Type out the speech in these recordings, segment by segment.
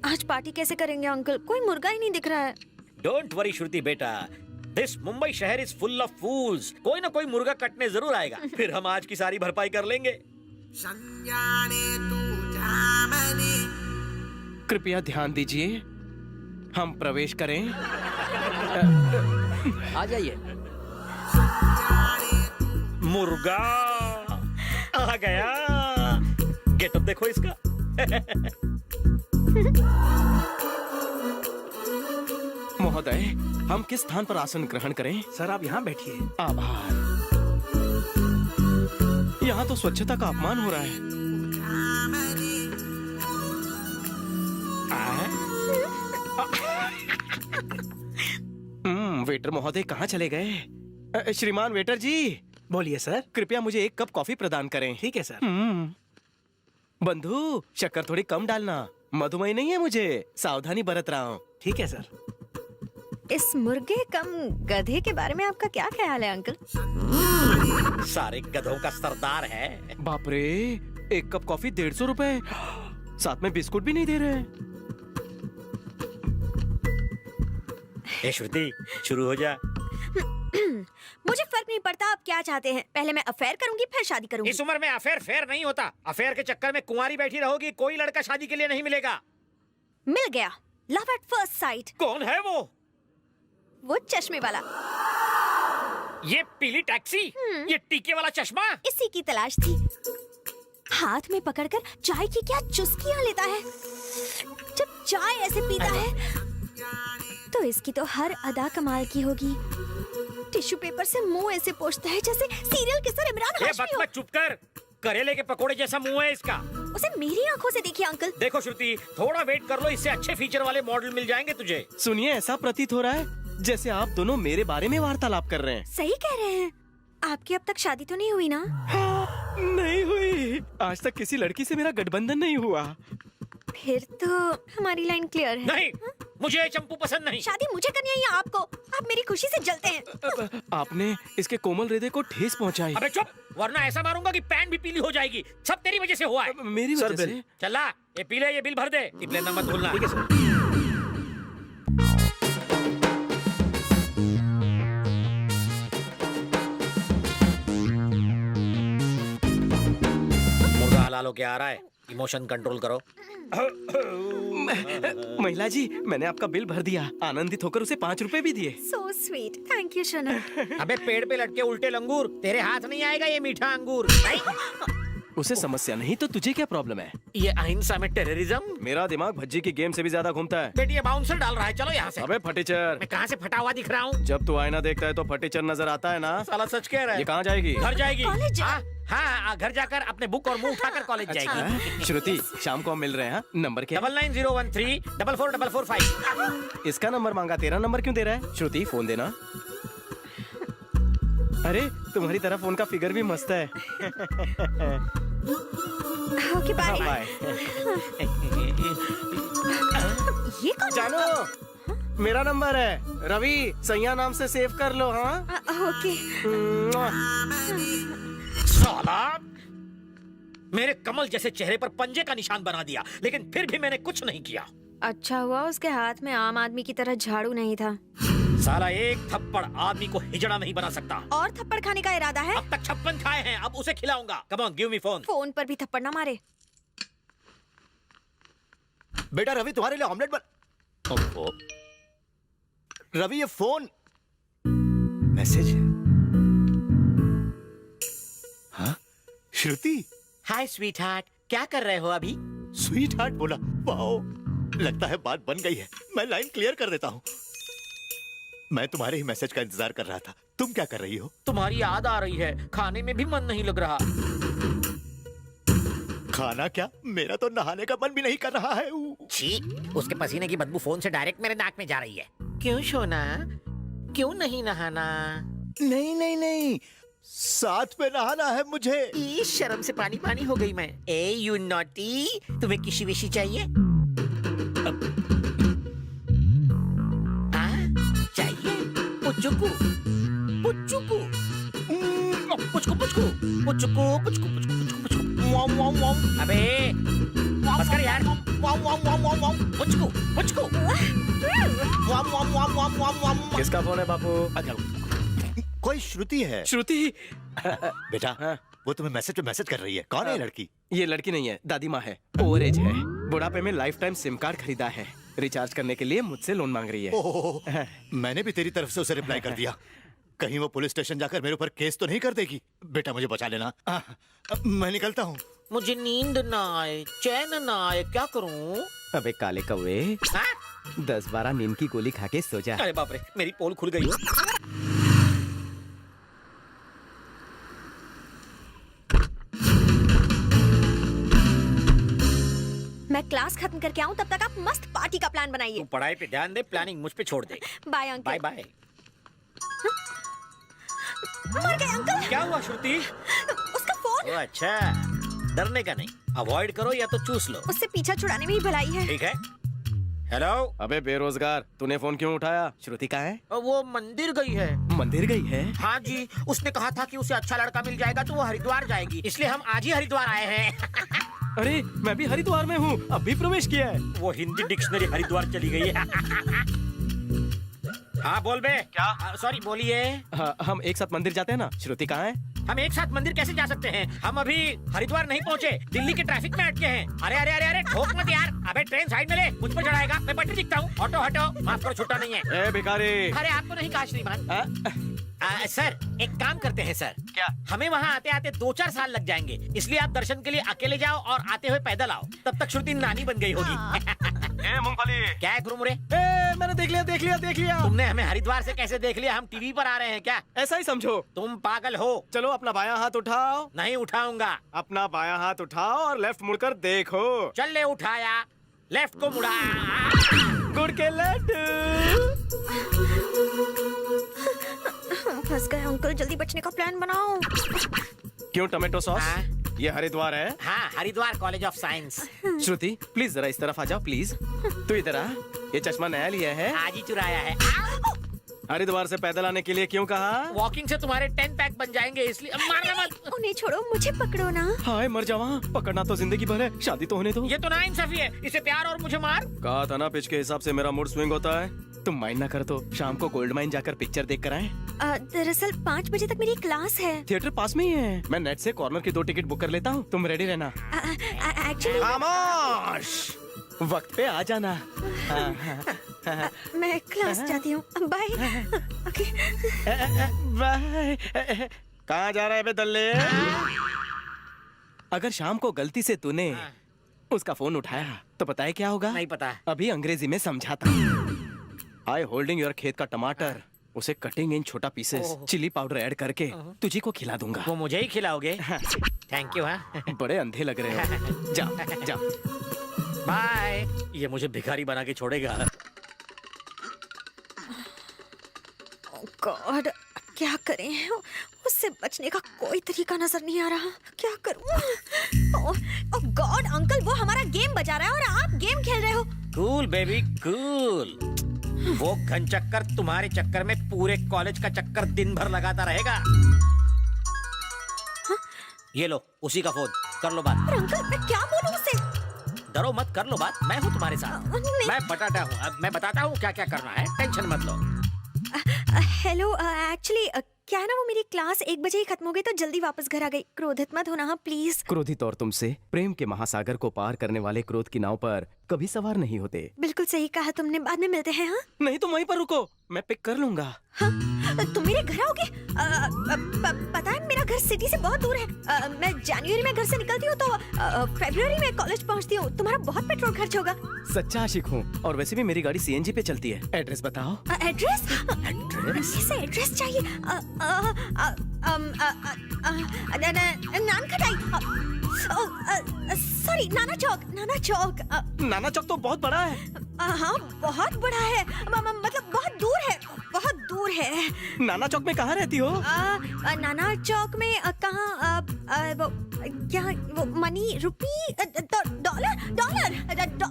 आज पार्टी कैसे करेंगे अंकल? कोई मुर्गा ही नहीं दिख रहा है। डोंट वरी श्रुति बेटा, दिस मुंबई शहर इज फुल ऑफ फूल्स। कोई ना कोई मुर्गा कटने जरूर आएगा, फिर हम आज की सारी भरपाई कर लेंगे। कृपया ध्यान दीजिए, हम प्रवेश करें। आ जाइए। मुर्गा आ गया। गेटअप देखो इसका। महोदय, हम किस स्थान पर आसन ग्रहण करें? सर आप यहाँ बैठिए। आभार। यहाँ तो स्वच्छता का अपमान हो रहा है। वेटर महोदय कहाँ चले गए? श्रीमान वेटर जी, बोलिए सर। कृपया मुझे एक कप कॉफी प्रदान करें। ठीक है सर। बंधु, शक्कर थोड़ी कम डालना, मधुमेह नहीं है मुझे, सावधानी बरत रहा हूँ। ठीक है सर। इस मुर्गे कम गधे के बारे में आपका क्या ख्याल है अंकल? सारे गधों का सरदार है। बाप रे, एक कप कॉफी 150 रुपए, साथ में बिस्कुट भी नहीं दे रहे। ए श्रुति, शुरू हो जा। मुझे फर्क नहीं पड़ता आप क्या चाहते हैं। पहले मैं अफेयर करूंगी, फिर शादी करूंगी। इस उम्र में अफेयर फेयर नहीं होता। अफेयर के चक्कर में कुंवारी बैठी रहोगी, कोई लड़का शादी के लिए नहीं मिलेगा। मिल गया, लव एट फर्स्ट साइट। कौन है वो चश्मे वाला। ये पीली टैक्सी, ये टीके वाला चश्मा। इसी की तलाश थी। हाथ में पकड़कर चाय की क्या चुस्कियां लेता है। जब चाय ऐसे पीता है तो इसकी तो हर अदा कमाल की होगी। टिश्यू पेपर से मुंह ऐसे पोंछता है जैसे सीरियल किसर इमरान हाशमी हो। चुप कर, करेले के पकोड़े जैसा मुंह है इसका। उसे मेरी आंखों से देखिए अंकल। देखो श्रुति, थोड़ा वेट कर लो, इससे अच्छे फीचर वाले मॉडल मिल जाएंगे तुझे। सुनिए, ऐसा प्रतीत हो रहा है जैसे आप दोनों मेरे बारे में वार्तालाप कर रहे हैं। सही कह रहे हैं। आपकी अब तक शादी तो नहीं हुई ना? नहीं हुई। आज तक किसी लड़की से मेरा गठबंधन नहीं हुआ। फिर तो हमारी लाइन क्लियर है। नहीं, मुझे चंपू पसंद नहीं। शादी मुझे करनी है या आपको? आप मेरी खुशी से जलते हैं। आपने इसके कोमल हृदय को ठेस पहुंचाई। अबे चुप, वरना ऐसा मारूंगा कि पैंट भी पीली हो जाएगी। सब तेरी वजह से हुआ है। मेरी वजह से? चला, ये पी ले, ये बिल भर दे। टिप लेना मत भूलना। ठीक है सर। मुर्गा हलाल होके आ रहा है, इमोशन कंट्रोल करो। महिला जी, मैंने आपका बिल भर दिया। आनंदित होकर उसे 5 रुपए भी दिए। So sweet, thank you Shona. अबे पेड़ पे लटके उल्टे लंगूर, तेरे हाथ नहीं आएगा ये मीठा अंगूर। उसे समस्या नहीं तो तुझे क्या प्रॉब्लम है? ये अहिंसा में टेररिज्म। मेरा दिमाग भज्जी की गेम से भी ज्यादा घूमता है। बेटी ये बाउंसर डाल रहा है, चलो यहाँ से। अबे फटीचर, मैं कहाँ से फटा हुआ दिख रहा हूँ? जब तू आईना देखता है तो फटीचर नजर आता है ना? साला सच कह रहा है। ये कहाँ जाएगी? घर जाएगी। कॉलेज? हाँ, घर जाकर अपने बुक और मुंह उठाकर कॉलेज जाएगी। श्रुति, शाम को हम मिल रहे हैं। नंबर क्या? 9901344445। इसका नंबर मांगा, तेरा नंबर क्यों दे रहा है? श्रुति, फोन देना। अरे, तुम्हारी तरह फोन का फिगर भी मस्त है। Okay bye. बाय। ये कौन? जानो, मेरा नंबर है रवि, सैया नाम से सेव कर लो। हाँ, ओके। साला मेरे कमल जैसे चेहरे पर पंजे का निशान बना दिया, लेकिन फिर भी मैंने कुछ नहीं किया। अच्छा हुआ उसके हाथ में आम आदमी की तरह झाड़ू नहीं था। साला एक थप्पड़ आदमी को हिजड़ा नहीं बना सकता। और थप्पड़ खाने का इरादा है? अब तक 56 खाए हैं, अब उसे खिलाऊंगा। Come on, give me phone. Phone पर भी थप्पड़ ना मारे। बेटा रवि, तुम्हारे लिए ऑमलेट बन। रवि, ये फोन मैसेज है। हाँ, श्रुति। हाय स्वीट हार्ट, क्या कर रहे हो अभी? स्वीट हार्ट बोला, वाओ, लगता है बात बन गई है। मैं लाइन क्लियर कर देता हूँ। मैं तुम्हारे ही मैसेज का इंतजार कर रहा था। तुम क्या कर रही हो? तुम्हारी याद आ रही है, खाने में भी मन नहीं लग रहा। खाना क्या, मेरा तो नहाने का मन भी नहीं कर रहा है। छी, उसके पसीने की बदबू फोन से डायरेक्ट मेरे नाक में जा रही है। क्यों सोना, क्यों नहीं नहाना? नहीं नहीं नहीं, साथ में नहाना है मुझे। इस शर्म से पानी पानी हो गई मैं। ए यू नॉटी, तुम्हें किसी विशी चाहिए? चाहिए? पुचुकू पुचुकू पुचकू पुचकू पुचकू पुचकू पुचकू पुचकू पुचकू। अबे बस कर यार। मुझको मुझको। किसका फोन है बापू? कोई श्रुति है। श्रुति? बेटा हाँ। वो तुम्हें मैसेज पे मैसेज कर रही है। कौन है ये लड़की? ये लड़की नहीं है, दादी माँ है। ओवर एज है, बुढ़ापे में लाइफ टाइम सिम कार्ड खरीदा है, रिचार्ज करने के लिए मुझसे लोन मांग रही है। ओह, मैंने भी तेरी तरफ से उसे रिप्लाई कर दिया। कहीं वो पुलिस स्टेशन जाकर मेरे ऊपर केस तो नहीं कर देगी? बेटा मुझे बचा लेना। मैं निकलता हूँ। मुझे नींद ना आए, चैन ना आए, क्या करूं? अबे काले कौवे, 10-12 नींद की गोली खा के सो जा। अरे बाप रे, मेरी पोल खुल गई। मैं क्लास खत्म करके आऊं तब तक आप मस्त पार्टी का प्लान बनाइए। तू पढ़ाई पे ध्यान दे, प्लानिंग मुझ पे छोड़ दे। Bye uncle. Bye bye. मर गए अंकल। क्या हुआ श्रुति? उसका फोन। ओ अच्छा, डरने का नहीं, अवॉइड करो या तो चूस लो। उससे पीछा छुड़ाने में ही भलाई है। ठीक है। हेलो। अबे बेरोजगार, तूने फोन क्यों उठाया? श्रुति कहाँ है? वो मंदिर गई है। मंदिर गई है? हाँ जी, उसने कहा था कि उसे अच्छा लड़का मिल जाएगा तो वो हरिद्वार जाएगी, इसलिए हम आज ही हरिद्वार आए हैं। अरे मैं भी हरिद्वार में हूँ, अभी प्रवेश किया है। वो हिंदी डिक्शनरी हरिद्वार चली गई है। हाँ बोल बे। क्या? सॉरी बोलिए। हाँ, हम एक साथ मंदिर जाते हैं ना। श्रुति कहाँ है? हम एक साथ मंदिर कैसे जा सकते हैं? हम अभी हरिद्वार नहीं पहुँचे, दिल्ली के ट्रैफिक में अटके हैं। अरे अरे अरे अरे ठोक मत यार। अबे ट्रेन साइड में ले, मुझ पर चढ़ाएगा, मैं पटरी दिखता हूँ। हटो हटो, माफ करो छुट्टा नहीं है। ए भिखारी। अरे आपको नहीं कहा श्रीमान। सर एक काम करते हैं सर। क्या? हमें वहाँ आते आते 2-4 साल लग जाएंगे, इसलिए आप दर्शन के लिए अकेले जाओ और आते हुए पैदल आओ। तब तक श्रुति नानी बन गई होगी। ए मूंगफली। क्या है गुरुमुरे? ए मैंने देख लिया देख लिया देख लिया। तुमने हमें हरिद्वार से कैसे देख लिया? हम टीवी पर आ रहे हैं क्या? ऐसा ही समझो। तुम पागल हो। चलो अपना बायां हाथ उठाओ। नहीं उठाऊंगा। अपना बायां हाथ उठाओ और लेफ्ट मुड़कर देखो। चल ले उठाया, लेफ्ट को मुड़ा। गुड़ के लड्डू। फंस गए अंकल, जल्दी बचने का प्लान बनाओ। क्यों टमाटो सॉस? हाँ? ये हरिद्वार है। हाँ, Haridwar college of science. Shruti please जरा इस तरफ आ जाओ प्लीज। तू इधर आ। ये चश्मा नया लिया है? आज ही चुराया है। हरिद्वार से पैदल आने के लिए क्यों कहा? वॉकिंग से तुम्हारे 10 पैक बन जाएंगे, इसलिए मारना मत। उन्हें छोड़ो, मुझे पकड़ो ना। हाय मर जावा, पकड़ना तो जिंदगी भर है, शादी तो होने दो। ये तो नाइंसाफी है, इसे प्यार और मुझे मार। कहा था ना पिच के हिसाब से मेरा मूड स्विंग होता है। तुम माइंड ना कर तो शाम को गोल्ड माइन जाकर पिक्चर देख कर आए। दरअसल 5 बजे तक मेरी क्लास है। थिएटर पास में ही है। मैं नेट से कॉर्नर की 2 टिकट बुक कर लेता हूँ, तुम रेडी रहना। एक्चुअली खामोश, वक्त पे आ जाना। मैं क्लास जाती हूँ, बाय। Okay bye. कहाँ जा रहा है बे दल्ले? अगर शाम को गलती से तूने उसका फोन उठाया तो पता है क्या होगा? नहीं पता। अभी अंग्रेजी में समझाता। आई होल्डिंग योर खेत का टमाटर, उसे कटिंग इन छोटा पीसेस, चिली पाउडर ऐड करके तुझे को खिला दूंगा। वो मुझे ही खिलाओगे? Thank you. हाँ बड़े अंधे लग रहे हो। जाओ जाओ। बाय। ये मुझे भिखारी बना के छोड़ेगा। गॉड, क्या करें? उससे बचने का कोई तरीका नजर नहीं आ रहा। क्या करूं? ओह गॉड अंकल, वो हमारा गेम बजा रहा है और आप गेम खेल रहे हो। Cool baby cool. वो घन चक्कर तुम्हारे चक्कर में पूरे कॉलेज का चक्कर दिन भर लगाता रहेगा। ये लो, उसी का फोन, कर लो बात। पर अंकल मैं क्या बोलूं उससे? डरो मत, कर लो बात, मैं हूँ तुम्हारे साथ। नहीं। मैं बटाटा हूँ, अब मैं बताता हूँ क्या क्या करना है, टेंशन मत लो। हेलो, एक्चुअली क्या है ना, वो मेरी क्लास 1 बजे ही खत्म हो गई तो जल्दी वापस घर आ गई। क्रोधित मत होना हाँ प्लीज। क्रोधित और तुमसे प्रेम के महासागर को पार करने वाले क्रोध की नाव पर कभी सवार नहीं होते। बिल्कुल सही कहा तुमने, बाद में मिलते हैं। हाँ नहीं तो वहीं पर रुको, मैं पिक कर लूंगा। हाँ, तुम मेरे घर आओगे? पता है मेरा घर सिटी से बहुत दूर है। मैं जनवरी में घर से निकलती हूँ तो फरवरी में कॉलेज पहुँचती हूँ। तुम्हारा बहुत पेट्रोल खर्च होगा। सच्चा आशिक हूँ, और वैसे भी मेरी गाड़ी सीएनजी पे चलती है। एड्रेस बताओ। एड्रेस? एड्रेस? इसे एड्रेस चाहिए। नान खटाई, सॉरी नाना चौक। नाना चौक। नाना चौक तो बहुत बड़ा है। हाँ बहुत बड़ा है, मतलब बहुत दूर है, बहुत दूर है। नाना चौक में कहाँ रहती हो? नाना चौक में कहाँ? वो क्या, वो money rupee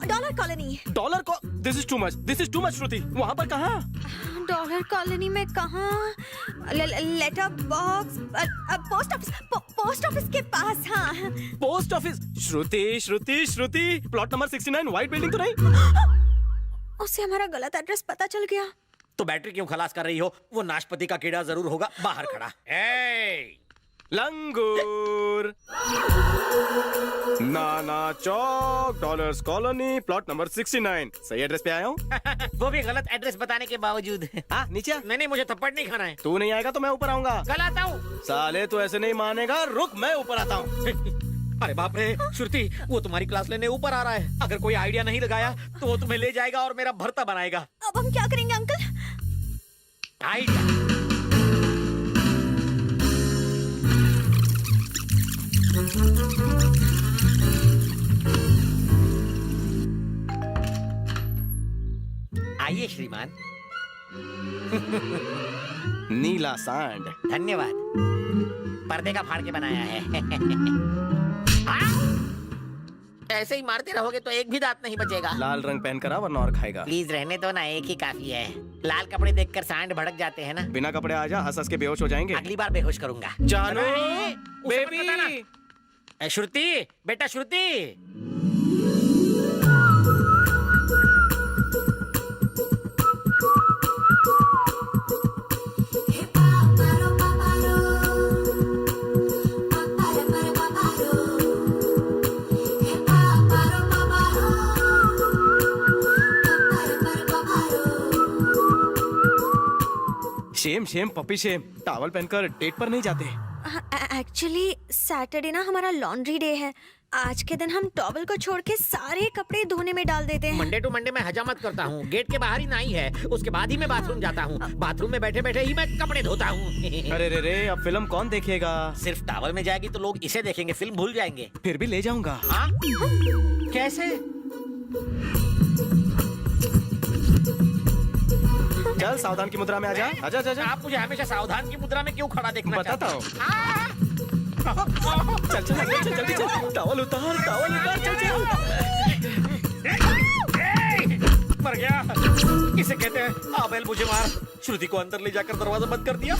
dollar colony. Dollar को दिस इज टू मच श्रुति। वहाँ पर कहाँ? डॉलर कॉलोनी में कहाँ? लेटर बॉक्स, पोस्ट ऑफिस के पास। हाँ, पोस्ट ऑफिस। श्रुति प्लॉट नंबर 69 व्हाइट बिल्डिंग तो नहीं? उसे हमारा गलत एड्रेस पता चल गया। तो बैटरी क्यों खलास कर रही हो? वो नाशपति का कीड़ा जरूर होगा बाहर खड़ा। ए! लंगूर। नाना चौक, डॉलर्स कॉलोनी, प्लॉट नंबर 69। सही एड्रेस पे आया हूँ। वो भी गलत एड्रेस बताने के बावजूद। हाँ, नीचे आ। नहीं, मुझे थप्पड़ नहीं खाना है। तू नहीं आएगा तो मैं ऊपर आऊंगा। कल आता हूँ। साले तू ऐसे नहीं मानेगा, रुक मैं ऊपर आता हूँ। अरे बाप रे श्रुति, वो तुम्हारी क्लास लेने ऊपर आ रहा है। अगर कोई आइडिया नहीं लगाया तो वो तुम्हें ले जाएगा और मेरा भरता बनाएगा। अब हम क्या करेंगे अंकल? आइडिया। आइए श्रीमान। नीला सांड। धन्यवाद। पर्दे का फाड़ के बनाया है। ऐसे ही मारते रहोगे तो एक भी दांत नहीं बचेगा। लाल रंग पहन कर आ वरना और खाएगा। प्लीज रहने दो ना, एक ही काफी है। लाल कपड़े देखकर सांड भड़क जाते हैं ना। बिना कपड़े आ जा, हंस हंस के बेहोश हो जाएंगे। अगली बार बेहोश करूंगा। जानू, उसे मत बेबी। बताना। श्रुति, बेटा Shruti. Shame puppy shame. Towel पहनकर डेट पर नहीं जाते। एक्चुअली सैटरडे ना हमारा लॉन्ड्री डे है। आज के दिन हम टॉवल को छोड़ के सारे कपड़े धोने में डाल देते हैं। मंडे टू मंडे मैं हजामत करता हूँ। गेट के बाहर ही नाई है, उसके बाद ही मैं बाथरूम जाता हूँ। बाथरूम में बैठे बैठे ही मैं कपड़े धोता हूँ। अरे रे, अब फिल्म कौन देखेगा? सिर्फ टॉवल में जाएगी तो लोग इसे देखेंगे, फिल्म भूल जाएंगे। फिर भी ले जाऊंगा। हाँ? कैसे? चल सावधान की मुद्रा में आ जा। आजा। आप मुझे हमेशा सावधान की मुद्रा में क्यों खड़ा देखना बताता चाहते हूँ। हैं? चल जल्दी चल। टॉवल उतार चल। मर गया। इसे कहते हैं आबेल मुझे मार। श्रुति को अंदर ले जाकर दरवाजा बंद कर दिया।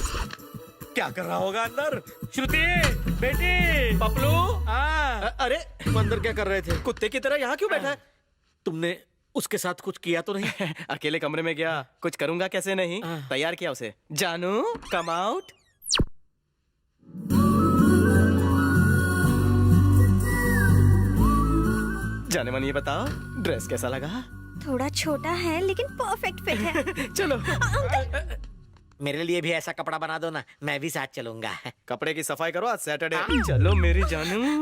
क्या कर रहा होगा अंदर? श्रुति बेटी। पपलू। अरे तुम अंदर क्या कर रहे थे? कुत्ते की तरह यहाँ क्यों बैठा है? तुमने उसके साथ कुछ किया तो नहीं? अकेले कमरे में गया, कुछ करूंगा कैसे नहीं। तैयार किया उसे। जानू कम आउट। जाने मन ये बताओ, ड्रेस कैसा लगा? थोड़ा छोटा है लेकिन परफेक्ट फिट है। चलो। मेरे लिए भी ऐसा कपड़ा बना दो ना, मैं भी साथ चलूंगा। कपड़े की सफाई करो, आज सैटरडे। चलो मेरी जानू।